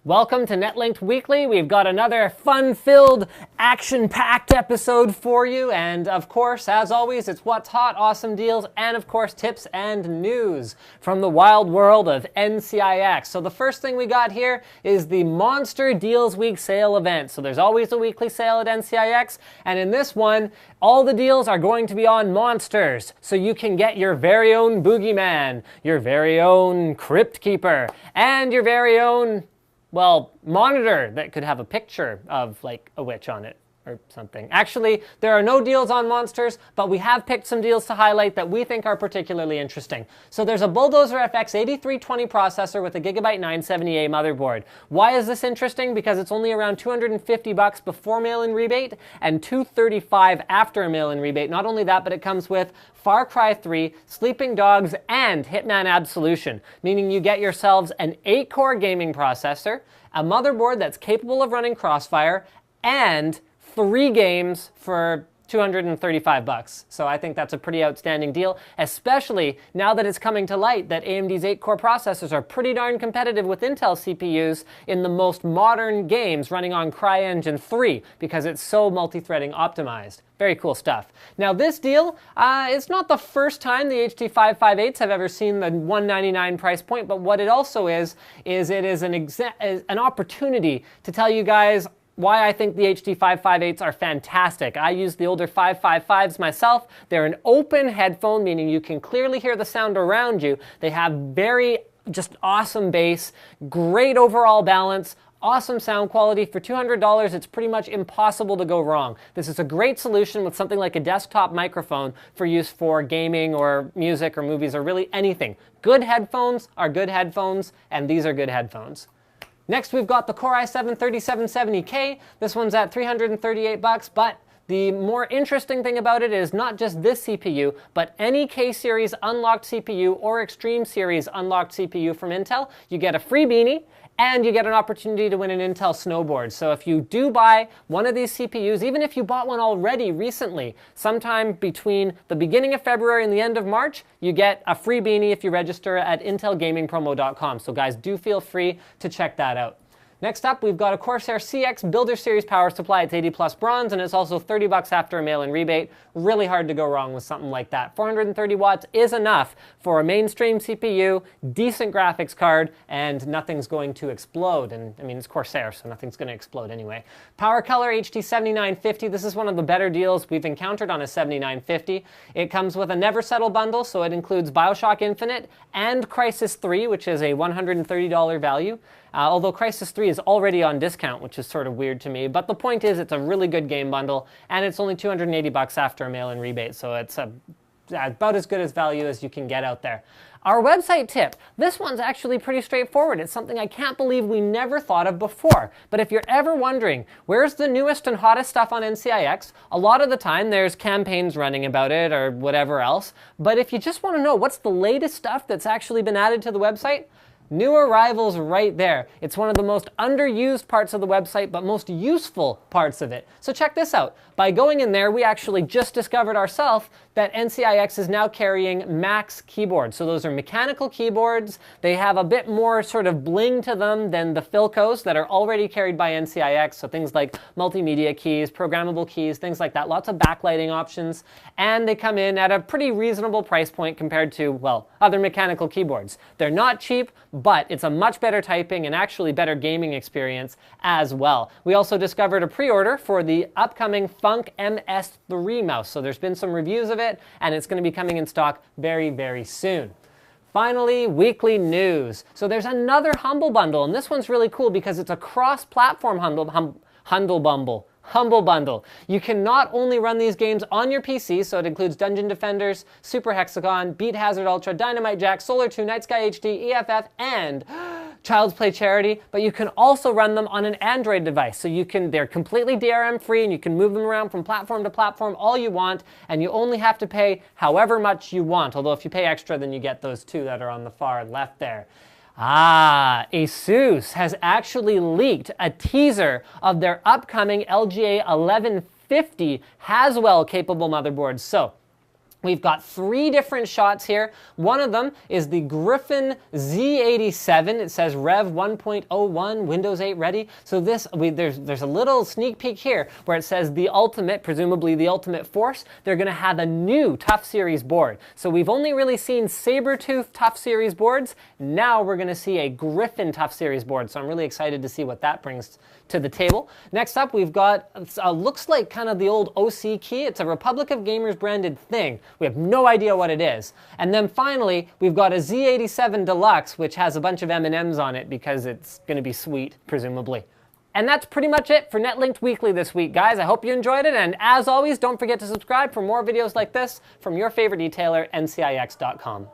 Welcome to Netlinked Weekly. We've got another fun-filled, action-packed episode for you. And of course, as always, it's what's hot, awesome deals, and of course, tips and news from the wild world of NCIX. So the first thing we got here is the Monster Deals Week sale event. So there's always a weekly sale at NCIX. And in this one, all the deals are going to be on monsters. So you can get your very own Boogeyman, your very own Crypt Keeper, and your very own monitor that could have a picture of like a witch on it or something. Actually, there are no deals on monsters, but we have picked some deals to highlight that we think are particularly interesting. So there's a Bulldozer FX 8320 processor with a Gigabyte 970A motherboard. Why is this interesting? Because it's only around $250 before mail-in rebate and $235 after a mail-in rebate. Not only that, but it comes with Far Cry 3, Sleeping Dogs, and Hitman Absolution, meaning you get yourselves an 8-core gaming processor, a motherboard that's capable of running Crossfire, and 3 games for $235. So I think that's a pretty outstanding deal, especially now that it's coming to light that AMD's 8-core processors are pretty darn competitive with Intel CPUs in the most modern games running on CryEngine 3 because it's so multi-threading optimized. Very cool stuff. Now this deal, it's not the first time the HT558s have ever seen the $199 price point, but what it also is it is an opportunity to tell you guys why I think the HT558s are fantastic. I use the older 555s myself. They're an open headphone, meaning you can clearly hear the sound around you. They have very just awesome bass, great overall balance, awesome sound quality. For $200, it's pretty much impossible to go wrong. This is a great solution with something like a desktop microphone for use for gaming or music or movies or really anything. Good headphones are good headphones, and these are good headphones. Next, we've got the Core i7-3770K. This one's at $338, but the more interesting thing about it is not just this CPU, but any K-Series unlocked CPU or Extreme Series unlocked CPU from Intel. You get a free beanie, and you get an opportunity to win an Intel snowboard. So if you do buy one of these CPUs, even if you bought one already recently, sometime between the beginning of February and the end of March, you get a free beanie if you register at intelgamingpromo.com. So guys, do feel free to check that out. Next up, we've got a Corsair CX Builder Series power supply. It's 80 plus bronze, and it's also $30 after a mail-in rebate. Really hard to go wrong with something like that. 430 watts is enough for a mainstream CPU, decent graphics card, and nothing's going to explode. And I mean, it's Corsair, so nothing's going to explode anyway. Power Color HT7950. This is one of the better deals we've encountered on a 7950. It comes with a Never Settle bundle, so it includes BioShock Infinite and Crysis 3, which is a $130 value. Although Crysis 3 is already on discount, which is sort of weird to me. But the point is, it's a really good game bundle, and it's only $280 after a mail-in rebate, so it's about as good as value as you can get out there. Our website tip. This one's actually pretty straightforward. It's something I can't believe we never thought of before. But if you're ever wondering, where's the newest and hottest stuff on NCIX, a lot of the time there's campaigns running about it or whatever else. But if you just want to know what's the latest stuff that's actually been added to the website, new arrivals right there. It's one of the most underused parts of the website, but most useful parts of it. So check this out. By going in there, we actually just discovered ourselves that NCIX is now carrying Max keyboards. So those are mechanical keyboards. They have a bit more sort of bling to them than the Philcos that are already carried by NCIX. So things like multimedia keys, programmable keys, things like that. Lots of backlighting options. And they come in at a pretty reasonable price point compared to, well, other mechanical keyboards. They're not cheap, but it's a much better typing and actually better gaming experience as well. We also discovered a pre-order for the upcoming Funk MS3 mouse. So there's been some reviews of it, and it's going to be coming in stock very, very soon. Finally, weekly news. So there's another Humble Bundle, and this one's really cool because it's a cross-platform Humble Bundle. You can not only run these games on your PC, so it includes Dungeon Defenders, Super Hexagon, Beat Hazard Ultra, Dynamite Jack, Solar 2, Night Sky HD, EFF, and Child's Play Charity, but you can also run them on an Android device. So they're completely DRM free, and you can move them around from platform to platform all you want, and you only have to pay however much you want. Although if you pay extra, then you get those two that are on the far left there. Asus has actually leaked a teaser of their upcoming LGA 1150 Haswell capable motherboards. So We've got 3 different shots here. One of them is the Griffin Z87. It says Rev 1.01, Windows 8 ready. So there's a little sneak peek here where it says the Ultimate, presumably the Ultimate Force. They're going to have a new TUF Series board. So we've only really seen Sabertooth TUF Series boards. Now we're going to see a Griffin TUF Series board. So I'm really excited to see what that brings to the table. Next up, we've got, looks like kind of the old OC key. It's a Republic of Gamers branded thing. We have no idea what it is. And then finally, we've got a Z87 Deluxe, which has a bunch of M&Ms on it because it's going to be sweet, presumably. And that's pretty much it for Netlinked Weekly this week, guys. I hope you enjoyed it. And as always, don't forget to subscribe for more videos like this from your favorite detailer, ncix.com.